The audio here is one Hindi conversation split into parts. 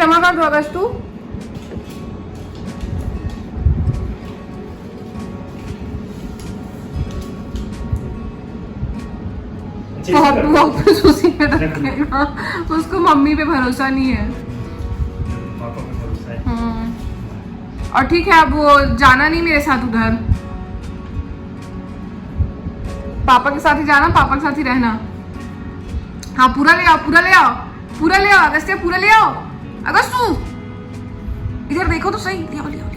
जमा कर दो अगस्त तू। वापस उसी में रखेगा, उसको मम्मी पे भरोसा नहीं है। पापा पे भरोसा है। और ठीक है, अब वो जाना नहीं मेरे साथ उधर, पापा के साथ ही जाना, पापा के साथ ही रहना। हाँ पूरा ले आओ, पूरा ले आओ, पूरा ले आओ अगस्त्य, पूरा ले आओ। अगस्तु इधर देखो तो सही, ले आओ ले आओ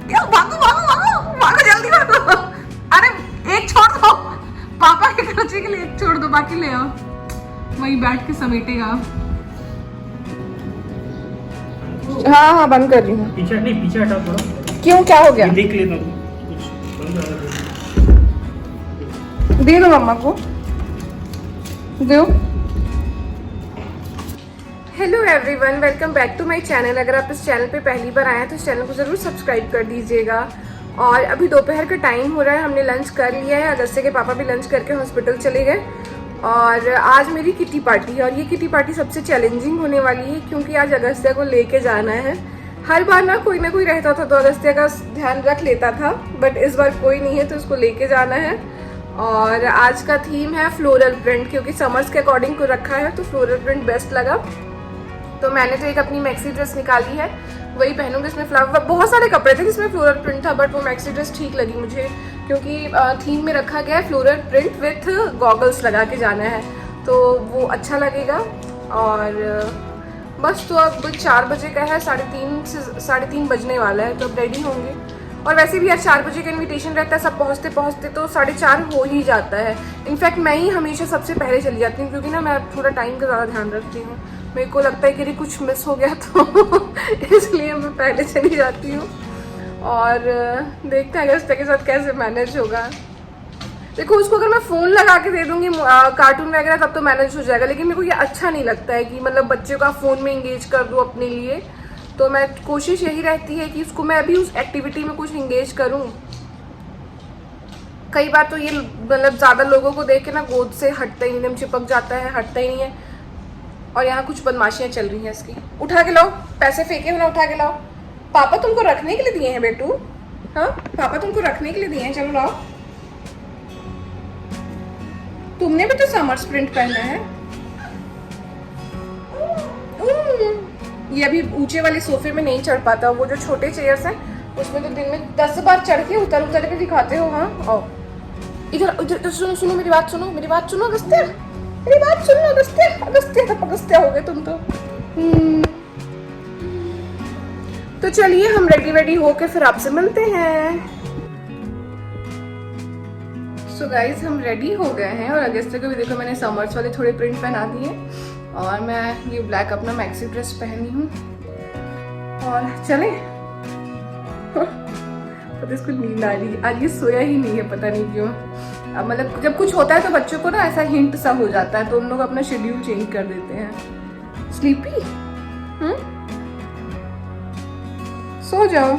ले आओ, भागो भागो भागो भागो जल्दी भागो। अरे एक छोड़ दो, पापा के खर्चे के लिए एक छोड़ दो, बाकी ले आओ, वही बैठ के समेटेगा। हाँ हाँ बंद कर रही हूँ। पीछे नहीं, पीछे हटाओ थोड़ा। क्यों, क्या हो गया? देख लेता हूँ कुछ बंद हो। दे दो मम्मा को, दो। Hello everyone, welcome back to my channel. अगर आप इस चैनल पे पहली बार आए हैं तो इस चैनल को ज़रूर सब्सक्राइब कर दीजिएगा। और अभी दोपहर का टाइम हो रहा है, हमने लंच कर लिया है। अगस्त्य के पापा भी लंच करके हॉस्पिटल चले गए। और आज मेरी किटी पार्टी है, और ये किटी पार्टी सबसे चैलेंजिंग होने वाली है क्योंकि आज अगस्त्य को लेके जाना है। हर बार ना कोई रहता था तो अगस्त्य का ध्यान रख लेता था, बट इस बार कोई नहीं है तो उसको लेके जाना है। और आज का थीम है फ्लोरल प्रिंट, क्योंकि समर्स के अकॉर्डिंग को रखा है तो फ्लोरल प्रिंट बेस्ट लगा। तो मैंने तो एक अपनी मैक्सी ड्रेस निकाली है, वही पहनूंगी। इसमें फ्लावर, बहुत सारे कपड़े थे जिसमें फ्लोरल प्रिंट था, बट वो मैक्सी ड्रेस ठीक लगी मुझे क्योंकि थीम में रखा गया है फ्लोरल प्रिंट विथ गॉगल्स लगा के जाना है, तो वो अच्छा लगेगा। और बस तो अब 4 बजे का है, 3:30 बजने वाला है, तो अब रेडी होंगे। और वैसे भी आज 4 बजे का इनविटेशन रहता है, सब पहुँचते पहुँचते तो 4:30 हो ही जाता है। इनफैक्ट मैं ही हमेशा सबसे पहले चली जाती हूँ क्योंकि ना मैं थोड़ा टाइम का ज़्यादा ध्यान रखती हूँ। मेरे को लगता है कि कुछ मिस हो गया तो इसलिए मैं पहले चली जाती हूँ। और देखते हैं अगस्त्य के साथ कैसे मैनेज होगा। देखो उसको अगर मैं फ़ोन लगा के दे दूँगी कार्टून वगैरह तब तो मैनेज हो जाएगा, लेकिन मेरे को ये अच्छा नहीं लगता है कि मतलब बच्चे को आप फ़ोन में इंगेज कर दूँ अपने लिए। तो मैं कोशिश यही रहती है कि उसको मैं अभी उस एक्टिविटी में कुछ इंगेज करूँ। कई बार तो ये मतलब ज़्यादा लोगों को देख के ना गोद से हटता ही नहीं, चिपक जाता है, हटता ही नहीं है। और यहाँ कुछ बदमाशियाँ चल रही हैं इसकी। उठा के लाओ, पैसे फेंके हो ना, उठा के लाओ। पापा तुमको रखने के लिए दिए हैं बेटू, हाँ पापा तुमको रखने के लिए दिए हैं, चलो लाओ। तुमने भी तो समर स्प्रिंट पहना है। ये अभी ऊंचे वाले सोफे में नहीं चढ़ पाता, वो जो छोटे चेयर्स हैं उसमें तो दिन में 10 बार चढ़ के उतर के दिखाते हो। हाँ आओ इधर इधर, सुनो मेरी बात सुनो, अगस्त्य मेरी बात सुनो। अगस्त्य हो गए तुम तो चलिए हम रेडी होके फिर आपसे मिलते हैं। सो गाइज हम रेडी हो गए हैं और अगस्त्य को भी देखो मैंने समर्स वाले थोड़े प्रिंट पहना दिए और मैं ये ब्लैक अपना मैक्सी ड्रेस पहनी हूँ और चले। पता इसको नींद आ रही है, आज ये सोया ही नहीं है, पता नहीं क्यों। अब मतलब जब कुछ होता है तो बच्चों को ना ऐसा हिंट सा हो जाता है तो उन लोग अपना शेड्यूल चेंज कर देते हैं। स्लीपी सो जाओ।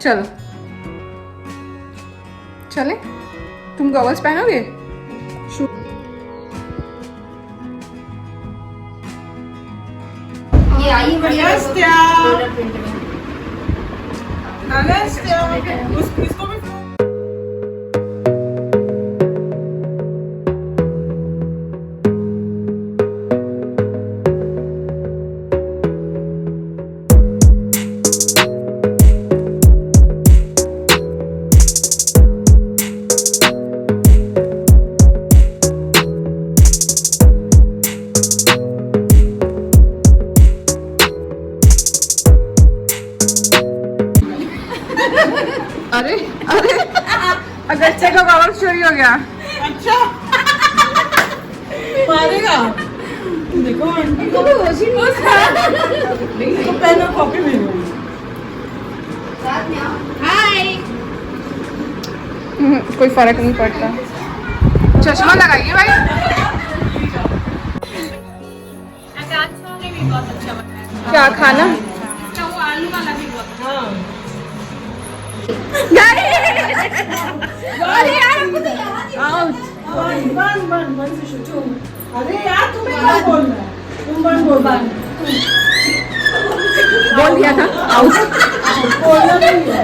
चलो चले, तुम गॉगल्स पहनोगे? ये आई बढ़िया उसको भी अरे अगस्त्य का गॉगल चोरी हो गया। अच्छा मारेगा। देखो आंटी को होश ही नहीं। इसको पहना कॉपी में हाय। कोई फर्क नहीं पड़ता। चश्मा लगाइए भाई। क्या खाना? वो आलू वाला भी बहुत। हाँ अरे यार वन से शुरू। अरे यार तुम्हें क्या बोलना है? तुम वन बोल। बोल दिया था आउट। बोलना नहीं है।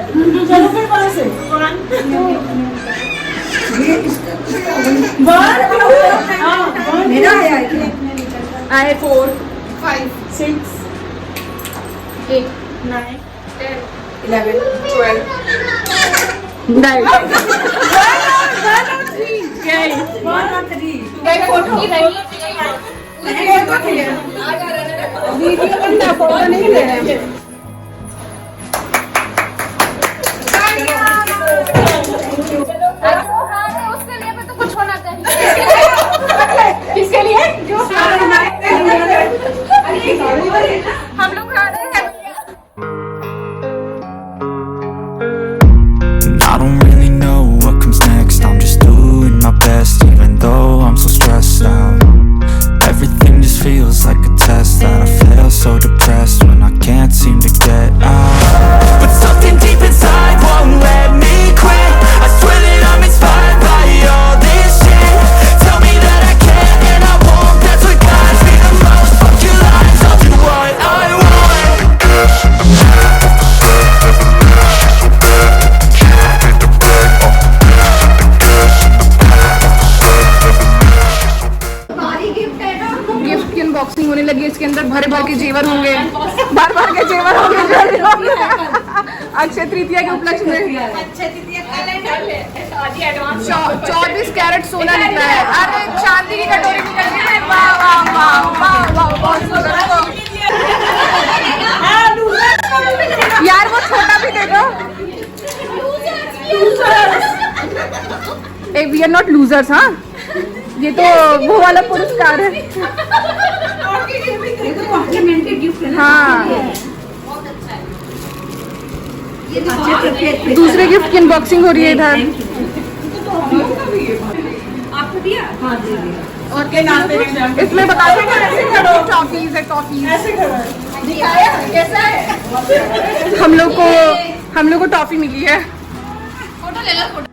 चलो फिर वहाँ से। मेरा आए 4 5 6 8 9 10 11 12 9 वीडियो बनता फोटो नहीं ले रहे हैं। उसके लिए भी तो कुछ होना चाहिए। किसके लिए? जो हम लोग खा रहे हैं। I don't really know what comes next. I'm just doing my best, even though I'm so stressed out. Everything just feels like a test that I fail, so depressed when I can't seem to get out. But something deep inside won't let me quit. I swear that I'm inspired by all this shit. Tell me that I can and I won't. That's what guides me the most. Fuck your lies, I'll do what I want. Gift की अनबॉक्सिंग होने लगी है। इसके अंदर भरे भर के जेवर होंगे, भर भर के जेवर होंगे। अक्षय तृतीया के उपलक्ष्य में 24 कैरेट सोना निकला है। अरे चांदी की कटोरी निकल गई है। वाह वाह वाह वाह वाह, बहुत सुंदर। यार वो छोटा भी देखो। A we are not losers. हाँ, ये तो वो वाला पुरस्कार है। हाँ, दूसरे गिफ्ट की अनबॉक्सिंग हो रही है इधर। आपको दिया? हाँ दे दिया। और के नाम पे इसमें बता दो ऐसे करो। टॉफीज है, टॉफीज ऐसे करो। दिखाया कैसा है? हम लोग को टॉफी मिली है। फोटो ले लो फोटो।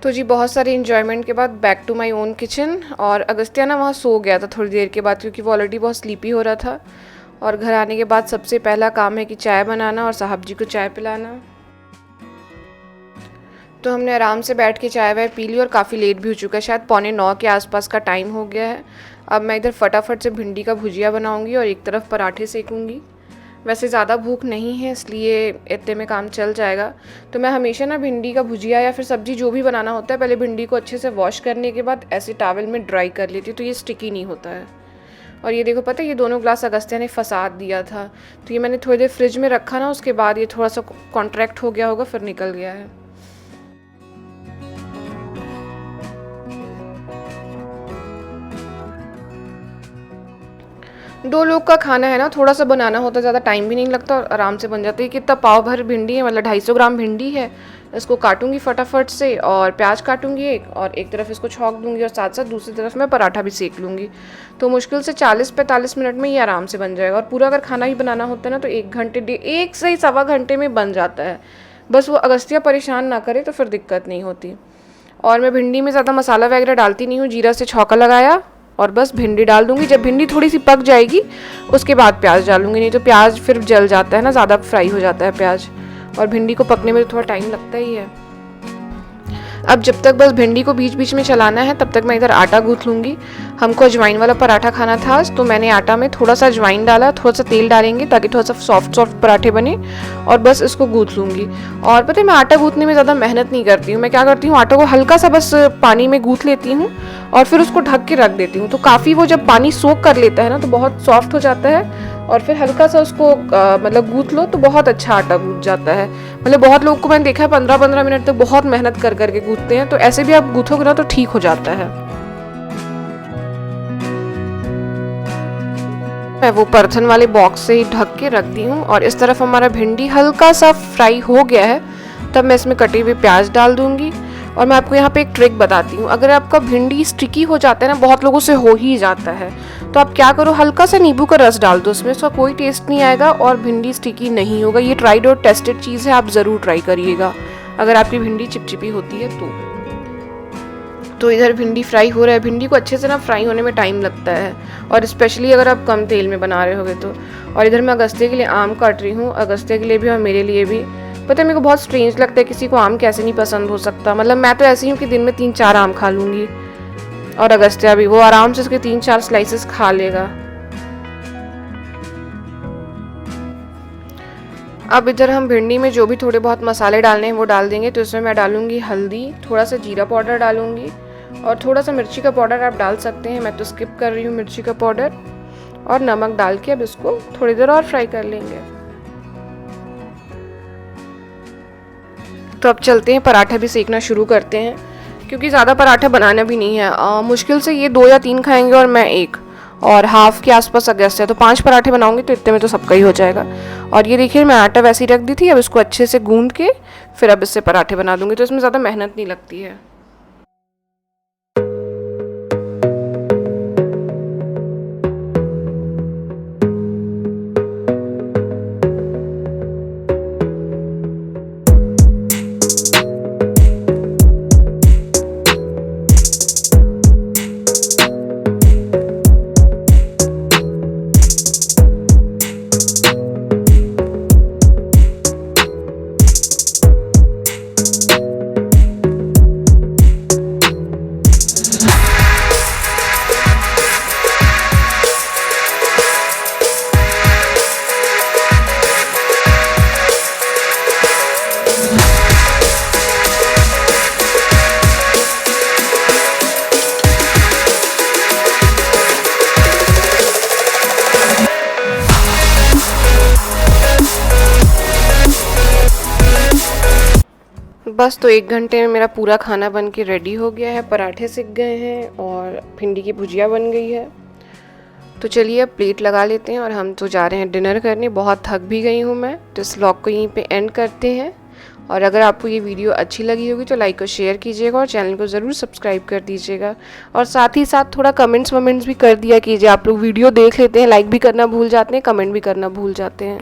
तो जी बहुत सारे इन्जॉयमेंट के बाद back to my own kitchen. और अगस्त्या ना वहाँ सो गया था थोड़ी देर के बाद, क्योंकि वो ऑलरेडी बहुत स्लीपी हो रहा था। और घर आने के बाद सबसे पहला काम है कि चाय बनाना और साहब जी को चाय पिलाना। तो हमने आराम से बैठ के चाय वाय पी ली और काफ़ी लेट भी हो चुका है, शायद 8:45 के आसपास का टाइम हो गया है। अब मैं इधर फटाफट से भिंडी का भुजिया बनाऊंगी और एक तरफ पराठे सेकूंगी। वैसे ज़्यादा भूख नहीं है, इसलिए इतने में काम चल जाएगा। तो मैं हमेशा ना भिंडी का भुजिया या फिर सब्ज़ी जो भी बनाना होता है, पहले भिंडी को अच्छे से वॉश करने के बाद ऐसे टॉवल में ड्राई कर लेती हूँ, तो ये स्टिकी नहीं होता है। और ये देखो, पता है ये दोनों ग्लास अगस्त्या ने फसाद दिया था, तो ये मैंने थोड़ी देर फ्रिज में रखा ना, उसके बाद ये थोड़ा सा कॉन्ट्रैक्ट हो गया होगा, फिर निकल गया है। दो लोग का खाना है ना, थोड़ा सा बनाना होता है, ज़्यादा टाइम भी नहीं लगता और आराम से बन जाता है। कितना पाव भर भिंडी है, मतलब 250 ग्राम भिंडी है। इसको काटूंगी फटाफट से और प्याज काटूंगी एक, और एक तरफ इसको छौंक दूंगी और साथ साथ दूसरी तरफ मैं पराठा भी सेक लूँगी। तो मुश्किल से 40-45 मिनट में ये आराम से बन जाएगा। और पूरा अगर खाना ही बनाना होता है ना तो 1 से 1.25 घंटे में बन जाता है। बस वो अगस्त्या परेशान ना करे तो फिर दिक्कत नहीं होती। और मैं भिंडी में ज़्यादा मसाला वगैरह डालती नहीं हूँ, जीरा से छौंका लगाया और बस भिंडी डाल दूंगी। जब भिंडी थोड़ी सी पक जाएगी उसके बाद प्याज डालूंगी, नहीं तो प्याज फिर जल जाता है ना, ज़्यादा फ्राई हो जाता है प्याज, और भिंडी को पकने में तो थोड़ा टाइम लगता ही है। अब जब तक बस भिंडी को बीच बीच में चलाना है, तब तक मैं इधर आटा गूँथ लूँगी। हमको अजवाइन वाला पराठा खाना था आज, तो मैंने आटा में थोड़ा सा अजवाइन डाला, थोड़ा सा तेल डालेंगे ताकि थोड़ा सा सॉफ्ट पराठे बने, और बस इसको गूँथ लूँगी। और पता है मैं आटा गूँथने में ज़्यादा मेहनत नहीं करती हूँ। मैं क्या करती हूँ, आटा को हल्का सा बस पानी में गूँथ लेती हूँ और फिर उसको ढक के रख देती हूँ। तो काफ़ी वो जब पानी सोख कर लेता है ना तो बहुत सॉफ्ट हो जाता है, और फिर हल्का सा उसको मतलब गूँथ लो तो बहुत अच्छा आटा गूँथ जाता है। मतलब बहुत लोगों को मैंने देखा है 15-15 मिनट तक बहुत मेहनत कर करके गूँथते हैं, तो ऐसे भी आप गूँथोगे ना तो ठीक हो जाता है। मैं वो परथन वाले बॉक्स से ही ढक के रख दी हूँ। और इस तरफ हमारा भिंडी हल्का सा फ्राई हो गया है, तब मैं इसमें कटे हुए प्याज डाल दूँगी। और मैं आपको यहाँ पे एक ट्रिक बताती हूँ, अगर आपका भिंडी स्टिकी हो जाता है ना, बहुत लोगों से हो ही जाता है, तो आप क्या करो, हल्का सा नींबू का रस डाल दो उसमें, उसका कोई टेस्ट नहीं आएगा और भिंडी स्टिकी नहीं होगा। ये ट्राइड और टेस्टेड चीज़ है, आप ज़रूर ट्राई करिएगा अगर आपकी भिंडी चिपचिपी होती है तो इधर भिंडी फ्राई हो रहा है। भिंडी को अच्छे से ना फ्राई होने में टाइम लगता है, और स्पेशली अगर आप कम तेल में बना रहे होगे तो। और इधर मैं अगस्त्य के लिए आम काट रही हूँ, अगस्त्य के लिए भी और मेरे लिए भी। पता है मेरे को बहुत स्ट्रेंज लगता है, किसी को आम कैसे नहीं पसंद हो सकता। मतलब मैं तो ऐसी हूँ कि दिन में 3-4 आम खा लूँगी, और अगस्त्य भी, वो आराम से उसके 3-4 स्लाइसेस खा लेगा। अब इधर हम भिंडी में जो भी थोड़े बहुत मसाले डालने हैं वो डाल देंगे। तो इसमें मैं डालूंगी हल्दी, थोड़ा सा जीरा पाउडर डालूंगी, और थोड़ा सा मिर्ची का पाउडर आप डाल सकते हैं, मैं तो स्किप कर रही हूँ मिर्ची का पाउडर। और नमक डाल के अब इसको थोड़ी देर और फ्राई कर लेंगे। तो अब चलते हैं पराठा भी सेकना शुरू करते हैं, क्योंकि ज़्यादा पराठा बनाना भी नहीं है। मुश्किल से ये 2 या 3 खाएंगे और मैं 1, और हाफ के आसपास अगस्त है, तो 5 पराठे बनाऊंगी तो इतने में तो सबका ही हो जाएगा। और ये देखिए मैं आटा वैसे ही रख दी थी, अब इसको अच्छे से गूंद के फिर अब इससे पराठे बना दूंगी, तो इसमें ज़्यादा मेहनत नहीं लगती है। बस तो 1 घंटे में मेरा पूरा खाना बन के रेडी हो गया है। पराठे सिक गए हैं और भिंडी की भुजिया बन गई है। तो चलिए अब प्लेट लगा लेते हैं और हम तो जा रहे हैं डिनर करने। बहुत थक भी गई हूँ मैं, तो इस व्लॉग को यहीं पे एंड करते हैं। और अगर आपको ये वीडियो अच्छी लगी होगी तो लाइक और शेयर कीजिएगा, और चैनल को ज़रूर सब्सक्राइब कर दीजिएगा। और साथ ही साथ थोड़ा कमेंट्स भी कर दिया कीजिए। आप लोग वीडियो देख लेते हैं, लाइक भी करना भूल जाते हैं, कमेंट भी करना भूल जाते हैं।